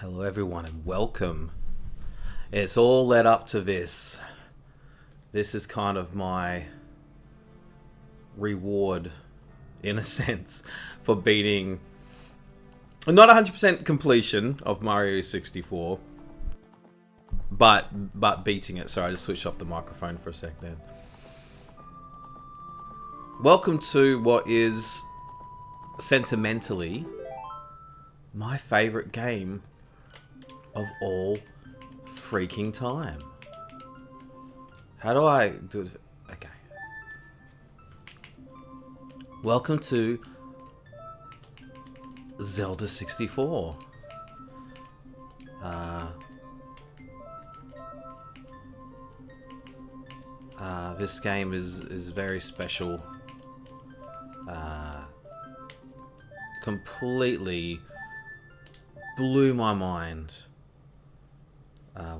Hello everyone and welcome. It's all led up to this. This is kind of my reward, in a sense, for beating not 100% completion of Mario 64, but beating it. Sorry, I just switched off the microphone for a second. Welcome to what is sentimentally my favorite game of all freaking time. How do I do it? Okay. Welcome to Zelda 64. This game is very special. Completely blew my mind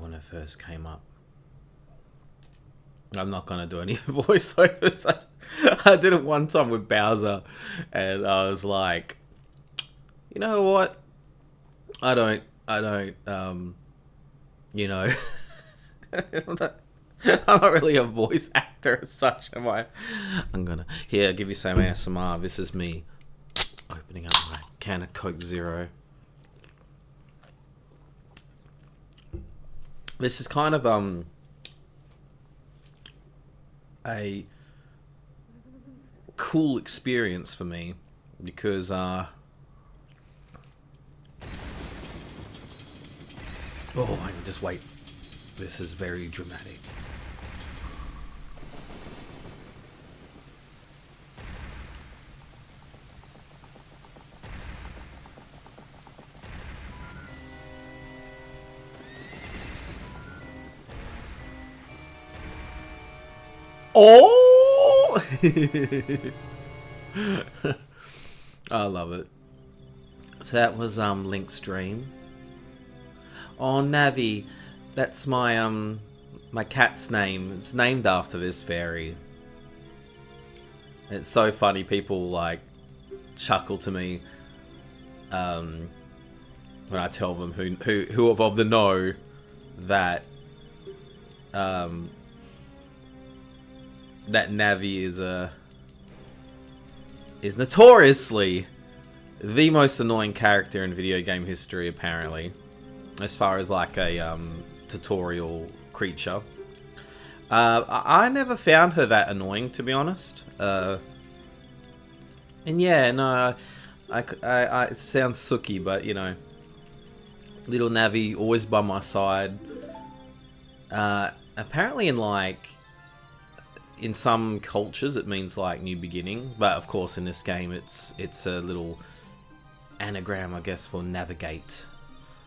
when it first came up. I'm not gonna do any voiceovers. I did it one time with Bowser, and I was like, you know what? I don't. You know, I'm not really a voice actor as such, am I? I'm gonna give you some ASMR. This is me opening up my can of Coke Zero. This is kind of a cool experience for me because oh, I can just wait. This is very dramatic. Oh! I love it. So that was Link's dream. Oh, Navi, that's my my cat's name. It's named after this fairy. It's so funny. People like chuckle to me when I tell them who of the know that that Navi is notoriously the most annoying character in video game history, apparently, as far as like a tutorial creature. I never found her that annoying, to be honest. And yeah, no, it sounds sooky, but you know, little Navi always by my side. Apparently in some cultures it means like new beginning, but of course in this game it's a little anagram, I guess, for navigate.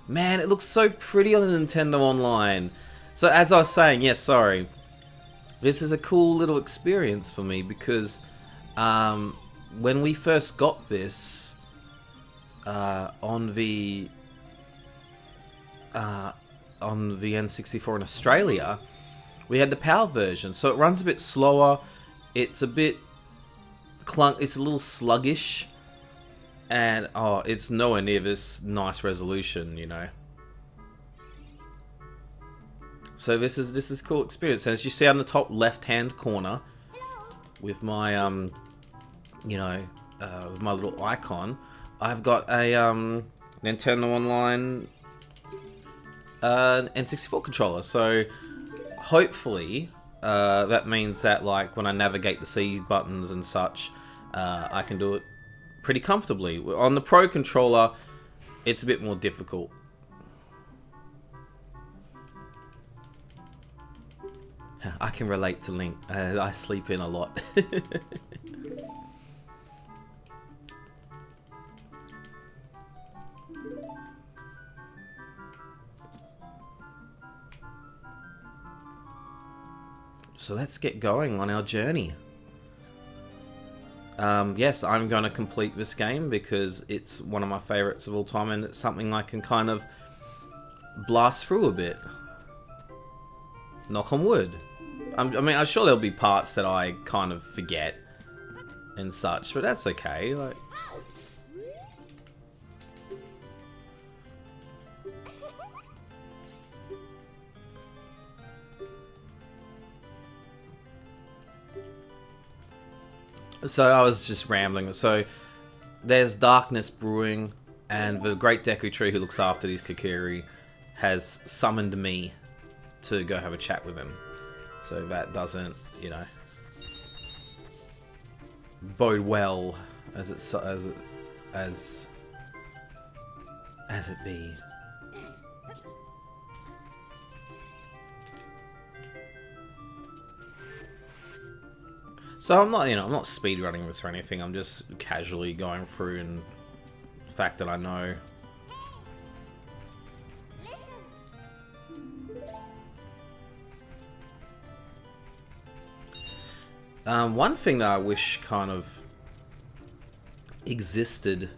Man, it looks so pretty on the Nintendo Online. So as I was saying, yes, sorry, this is a cool little experience for me because when we first got this on the N64 in Australia, we had the PAL version, so it runs a bit slower. It's a bit it's a little sluggish, and oh, it's nowhere near this nice resolution, you know. So this is cool experience. And as you see on the top left-hand corner, with my you know, with my little icon, I've got a Nintendo Online N64 controller. So hopefully, that means that like when I navigate the C buttons and such, I can do it pretty comfortably. On the Pro controller, it's a bit more difficult. I can relate to Link. I sleep in a lot. So let's get going on our journey. Yes, I'm going to complete this game because it's one of my favorites of all time, and it's something I can kind of blast through a bit. Knock on wood. I mean, I'm sure there'll be parts that I kind of forget and such, but that's okay. Like, So I was just rambling. So there's darkness brewing, and the great Deku Tree who looks after these Kokiri has summoned me to go have a chat with him. So that doesn't, you know, bode well as it be. So I'm not, I'm not speedrunning this or anything. I'm just casually going through, and the fact that I know. One thing that I wish kind of existed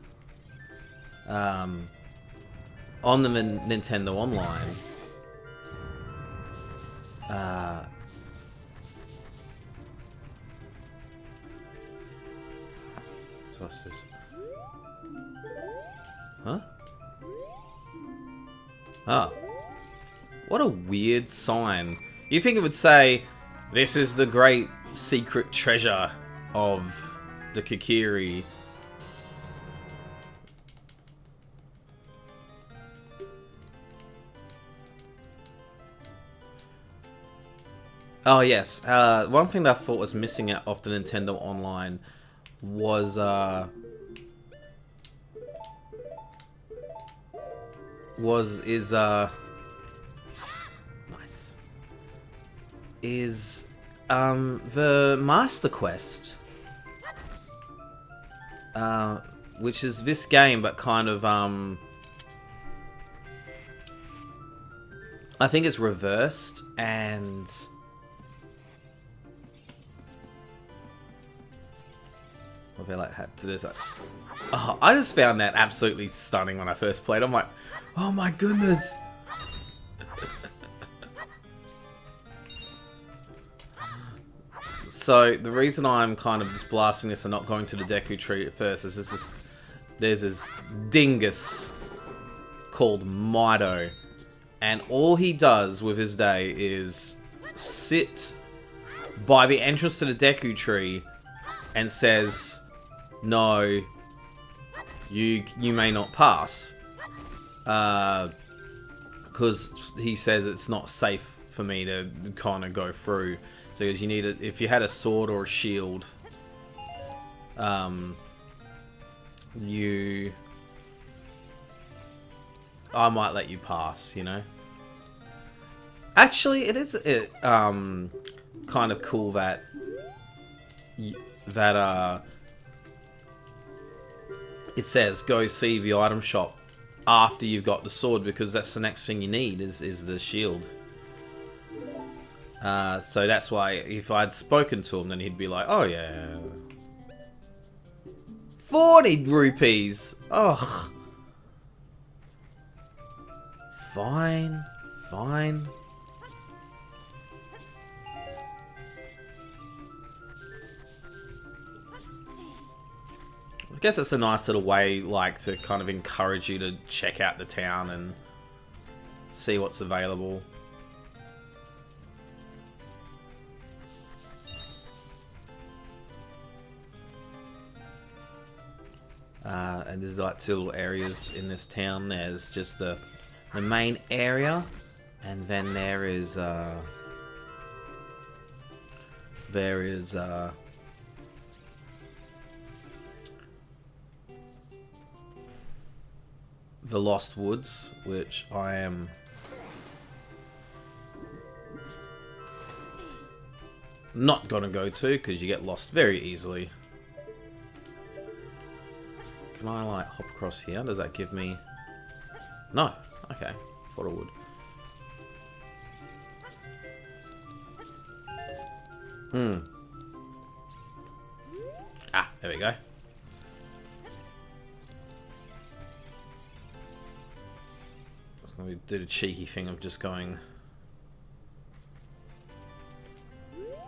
on the Nintendo Online. What's this? Huh? Ah. What a weird sign. You think it would say, "This is the great secret treasure of the Kokiri." Oh yes. One thing that I thought was missing out off the Nintendo Online was nice. Is the Master Quest, which is this game, but kind of I think it's reversed, and I feel like had to do that. Oh, I just found that absolutely stunning when I first played. I'm like, oh my goodness. So the reason I'm kind of just blasting this and not going to the Deku Tree at first is there's this dingus called Mido, and all he does with his day is sit by the entrance to the Deku Tree and says, "No, you may not pass," because he says it's not safe for me to kind of go through. So you need it if you had a sword or a shield. I might let you pass, you know. Actually, it is kind of cool that it says go see the item shop after you've got the sword, because that's the next thing you need is the shield. So that's why if I'd spoken to him, then he'd be like, oh yeah, 40 rupees. Ugh. Fine. I guess it's a nice little way, like, to kind of encourage you to check out the town and see what's available. And there's like two little areas in this town. There's just the main area, and then there is the Lost Woods, which I am not gonna go to because you get lost very easily. Can I like hop across here? Does that give me... No. Okay. Thought it would. Ah, there we go. I was going to do the cheeky thing of just going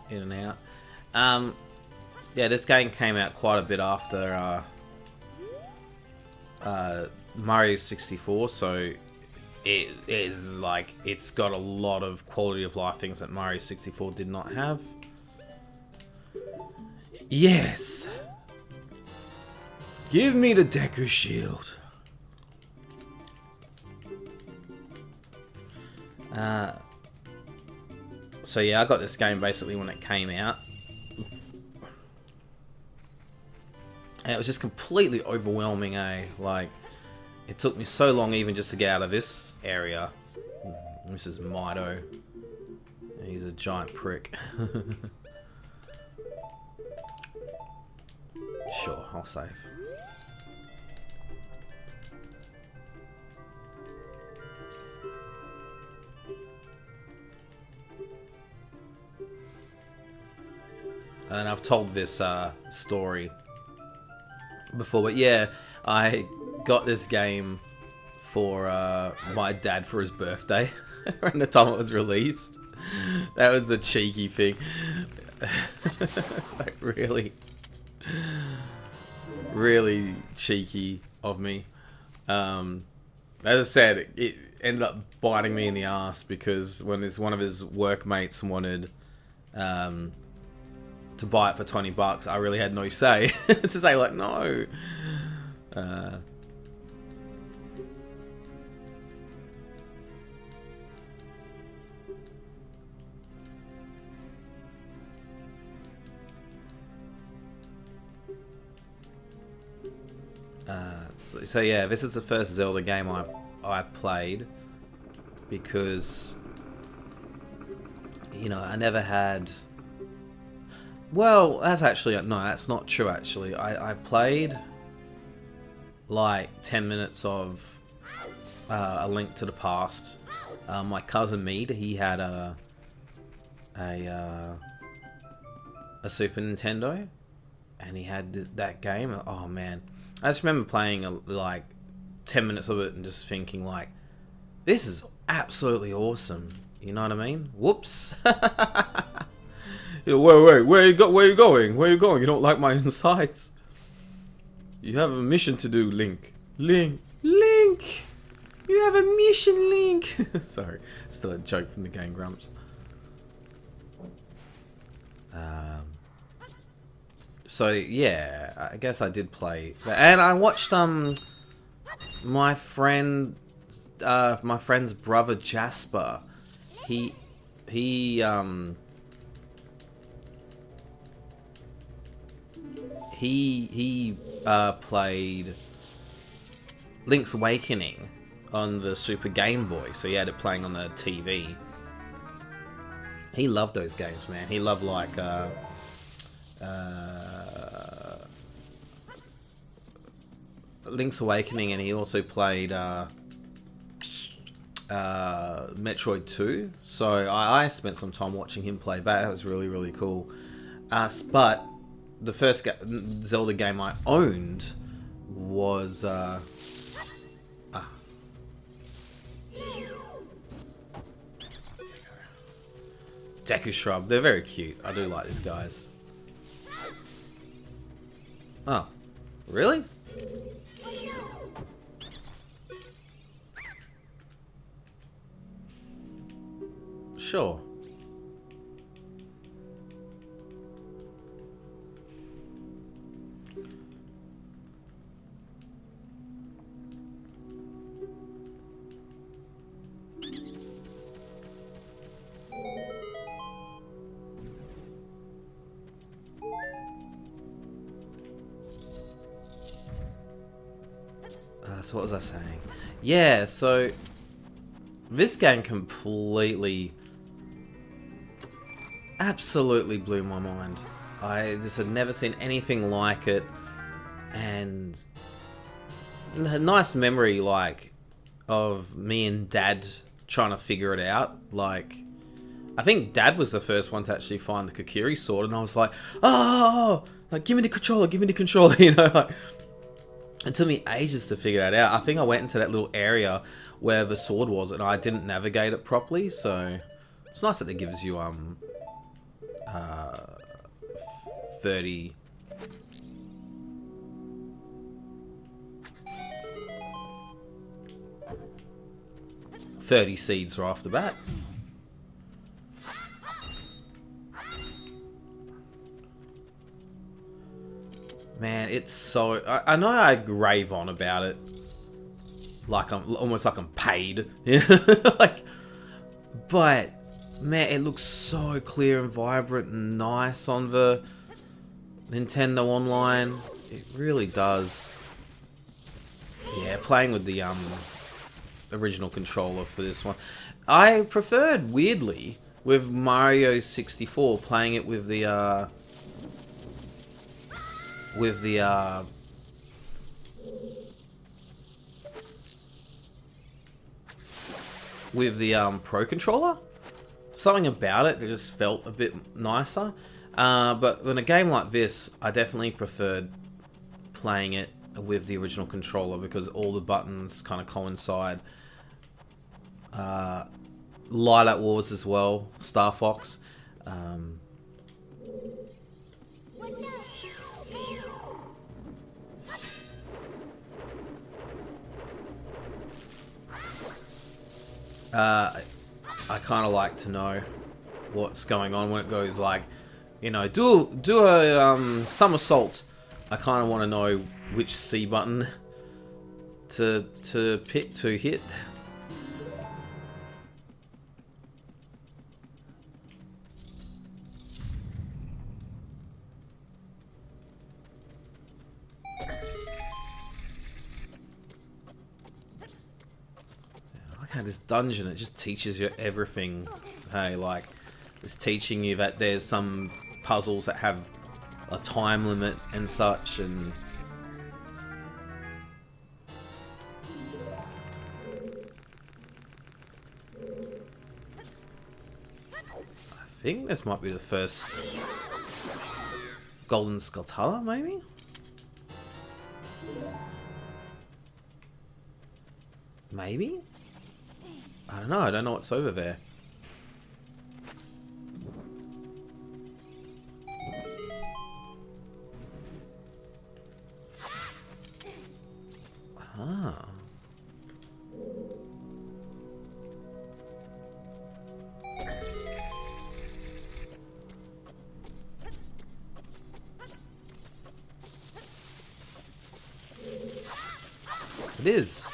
in and out. Yeah, this game came out quite a bit after Mario 64, so it is like, it's got a lot of quality of life things that Mario 64 did not have. Yes! Give me the Deku Shield. So yeah, I got this game basically when it came out. And it was just completely overwhelming, eh? Like, it took me so long even just to get out of this area. This is Mido. He's a giant prick. Sure, I'll save. And I've told this story before, but yeah, I got this game for my dad for his birthday around the time it was released. That was a cheeky thing. Like, really cheeky of me. As I said, it ended up biting me in the ass because when one of his workmates wanted to buy it for $20, I really had no say to say like no. So yeah, this is the first Zelda game I played because, you know, I never had. Well, that's actually no, that's not true. Actually, I played like 10 minutes of A Link to the Past. My cousin Mead, he had a Super Nintendo, and he had that game. Oh man, I just remember playing like 10 minutes of it and just thinking like, this is absolutely awesome. You know what I mean? Whoops. Wait, where you going? Where you going? You don't like my insides? You have a mission to do, Link. Link! You have a mission, Link! Sorry, still a joke from the Game Grumps. So yeah, I guess I did play, and I watched my friend's brother Jasper. He played Link's Awakening on the Super Game Boy, so he had it playing on the TV. He loved those games, man. He loved like Link's Awakening, and he also played Metroid 2. So I spent some time watching him play that. That was really, really cool. But the first Zelda game I owned was Deku Shrub. They're very cute. I do like these guys. Oh, really? Sure. So what was I saying? Yeah, so this game absolutely blew my mind. I just had never seen anything like it, and a nice memory like of me and Dad trying to figure it out. Like, I think Dad was the first one to actually find the Kokiri sword, and I was like, oh, like give me the controller, you know, like. It took me ages to figure that out. I think I went into that little area where the sword was, and I didn't navigate it properly. So it's nice that it gives you 30 seeds right off the bat. Man, it's so... I know I rave on about it. Like I'm... Almost like I'm paid. Like... But... Man, it looks so clear and vibrant and nice on the Nintendo Online. It really does. Yeah, playing with the original controller for this one. I preferred, weirdly, with Mario 64, playing it with the Pro controller. Something about it that just felt a bit nicer. But in a game like this, I definitely preferred playing it with the original controller because all the buttons kind of coincide. Lilac Wars as well, Star Fox. I kind of like to know what's going on when it goes like, you know, do a somersault. I kind of want to know which C button to pick to hit. Look at this dungeon, it just teaches you everything. Hey, like, it's teaching you that there's some puzzles that have a time limit and such, and I think this might be the first Golden Skulltula, maybe? Maybe? I don't know what's over there. Ah. It is.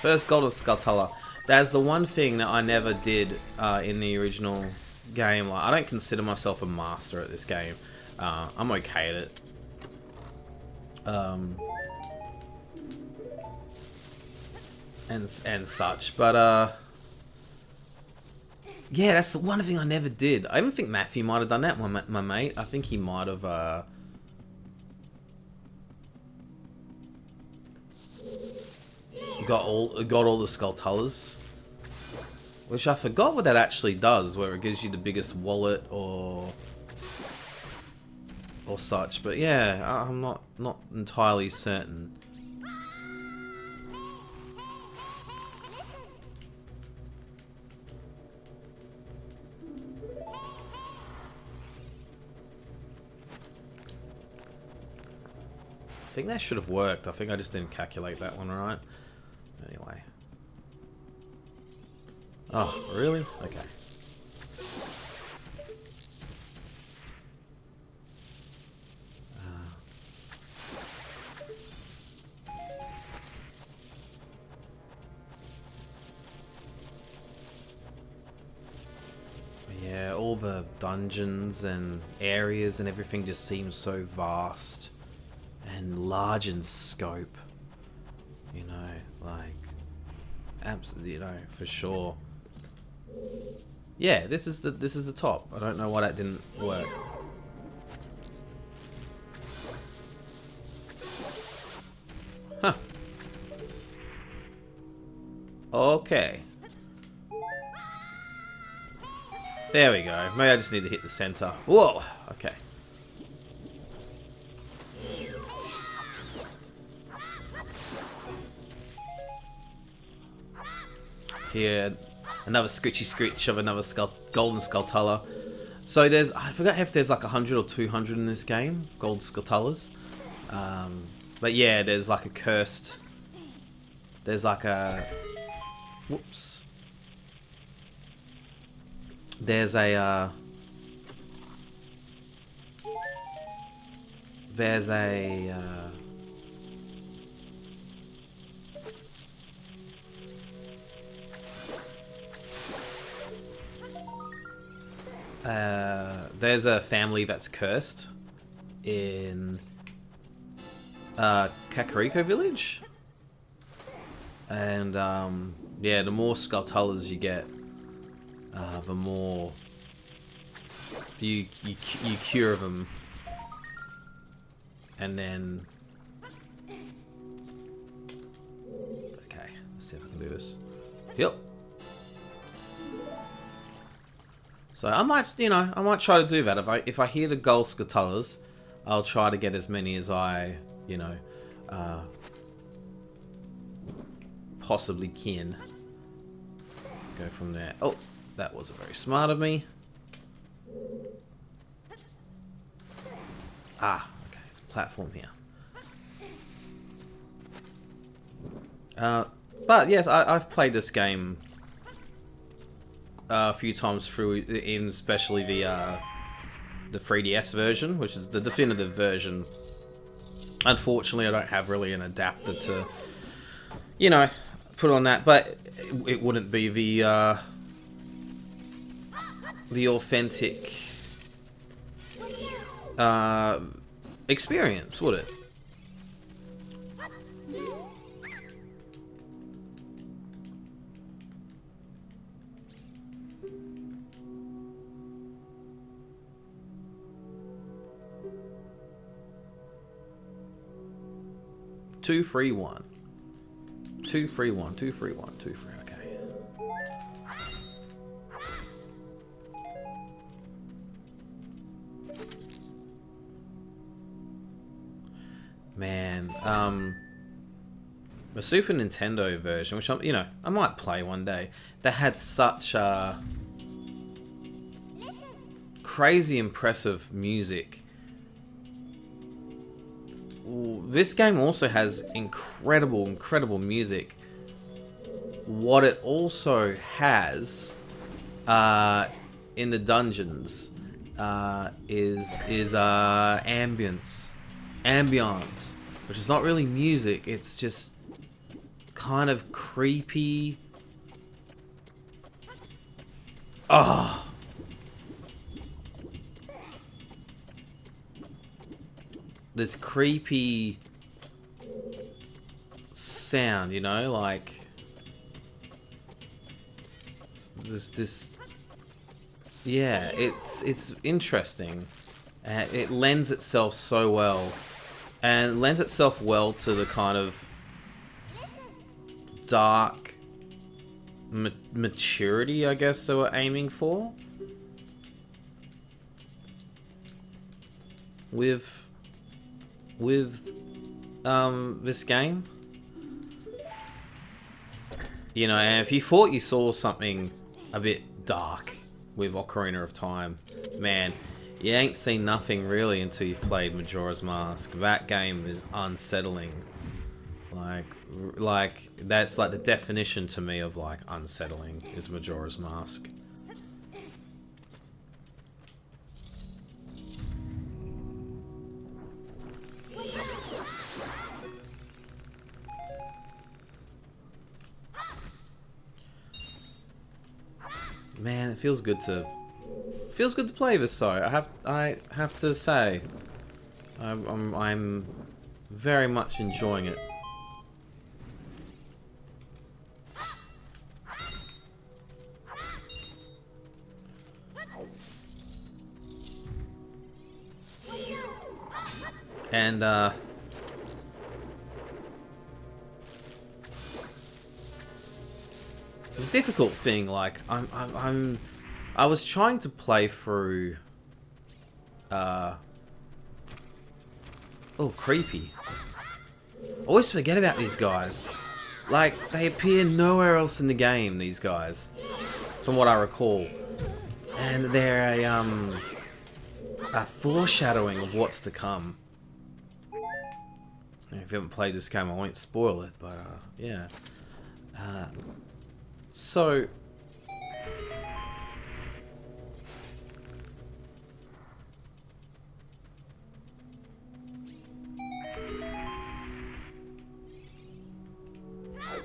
First Golden Skulltula. That's the one thing that I never did in the original game. Like, I don't consider myself a master at this game. I'm okay at it. And such, but yeah, that's the one thing I never did. I even think Matthew might have done that. My mate, I think he might have got all the Skulltulas, which I forgot what that actually does. Where it gives you the biggest wallet or such. But yeah, I'm not entirely certain. I think that should have worked. I think I just didn't calculate that one right. Anyway. Oh, really? Okay. Yeah, all the dungeons and areas and everything just seems so vast and large in scope. You know, like, absolutely, you know, for sure. Yeah, this is the top. I don't know why that didn't work. Huh. Okay. There we go. Maybe I just need to hit the center. Whoa. Okay. Here, another scritchy scritch of another Golden Skulltula. So there's, I forgot if there's like 100 or 200 in this game, Golden Skulltulas. But yeah, there's like a cursed, there's like a, whoops. There's a there's a family that's cursed in Kakariko Village, and yeah, the more Skulltulas you get, the more you cure them, and then okay, let's see if I can do this. Yep. So I might, I might try to do that. If I hear the gold Skulltulas, I'll try to get as many as I, possibly can. Go from there. Oh, that wasn't very smart of me. Ah, okay, it's a platform here. But yes, I've played this game a few times through, in especially the 3DS version, which is the definitive version. Unfortunately, I don't have really an adapter to, put on that, but it wouldn't be the authentic experience, would it? Two, three, one. 2, 3, 1, 2, 3, 1, 2, 3, okay. Man, the Super Nintendo version, which I might play one day, that had such crazy impressive music. This game also has incredible music. What it also has in the dungeons is ambience, which is not really music. It's just kind of creepy. Oh. This creepy sound, like this. Yeah, it's interesting. It lends itself so well, and lends itself well to the kind of dark maturity, I guess they were aiming for with this game. And if you thought you saw something a bit dark with Ocarina of Time, man, you ain't seen nothing really until you've played Majora's Mask. That game is unsettling. Like that's like the definition to me of like unsettling is Majora's Mask. Man, it feels good to play this. So I have to say, I'm very much enjoying it. And the difficult thing, like I was trying to play through oh, creepy. Always forget about these guys. Like, they appear nowhere else in the game, these guys, from what I recall. And they're a foreshadowing of what's to come. If you haven't played this game, I won't spoil it, but yeah. So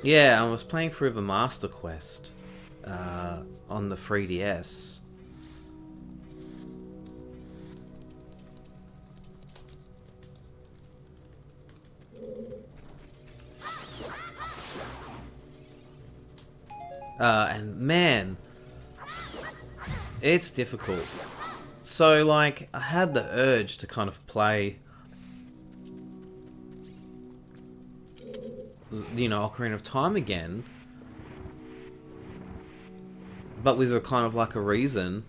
Yeah, I was playing through the Master Quest on the 3DS. And man, it's difficult. So, like, I had the urge to kind of play, you know, Ocarina of Time again, but with a kind of like a reason.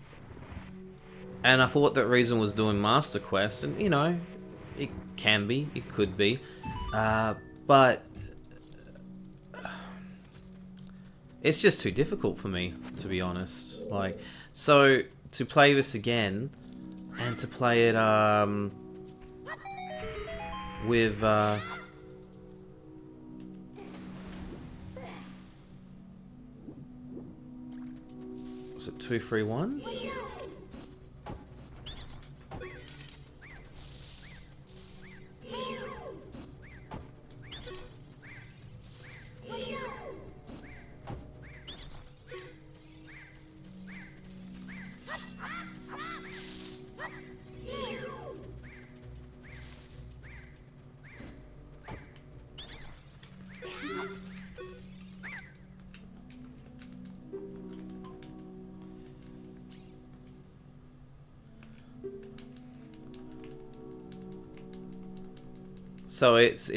And I thought that reason was doing Master Quest, and you know, it can be, it could be, but it's just too difficult for me, to be honest. Like, so to play this again, and to play it with was it 231? So it's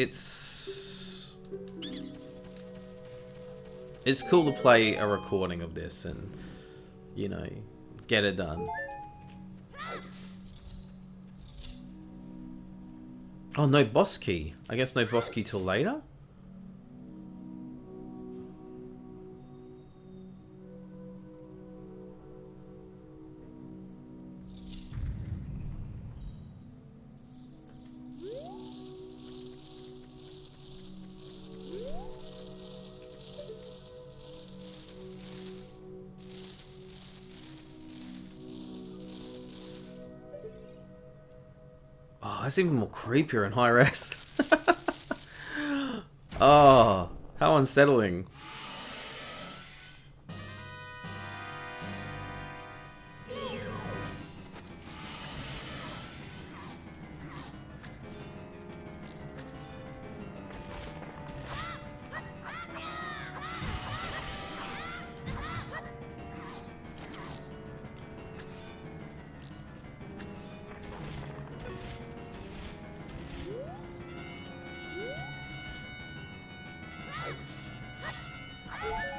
cool to play a recording of this and, you know, get it done. Oh, no boss key. I guess no boss key till later? Oh, that's even more creepier in high res. Oh, how unsettling.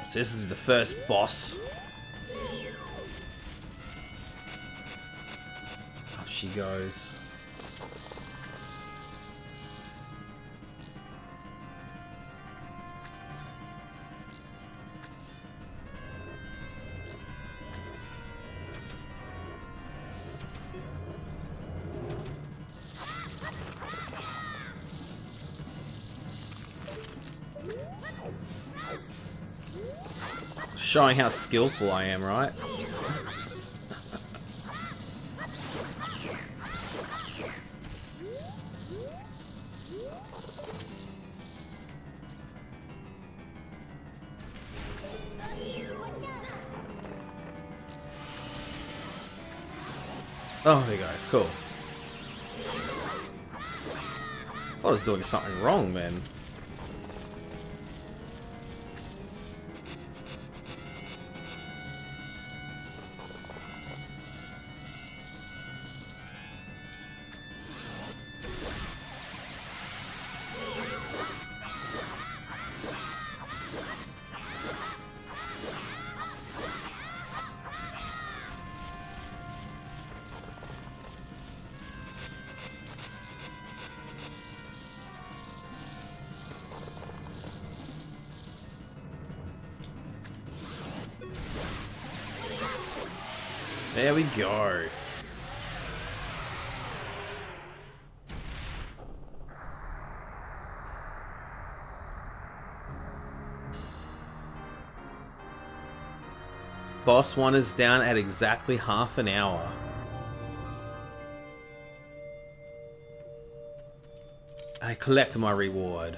So this is the first boss. Up she goes. Showing how skillful I am, right? Oh, there you go. Cool. I thought I was doing something wrong, man. There we go. Boss 1 is down at exactly half an hour. I collect my reward.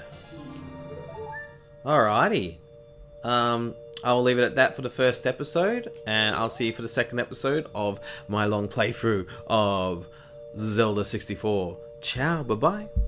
Alrighty. I'll leave it at that for the first episode, and I'll see you for the second episode of my long playthrough of Zelda 64. Ciao, bye bye.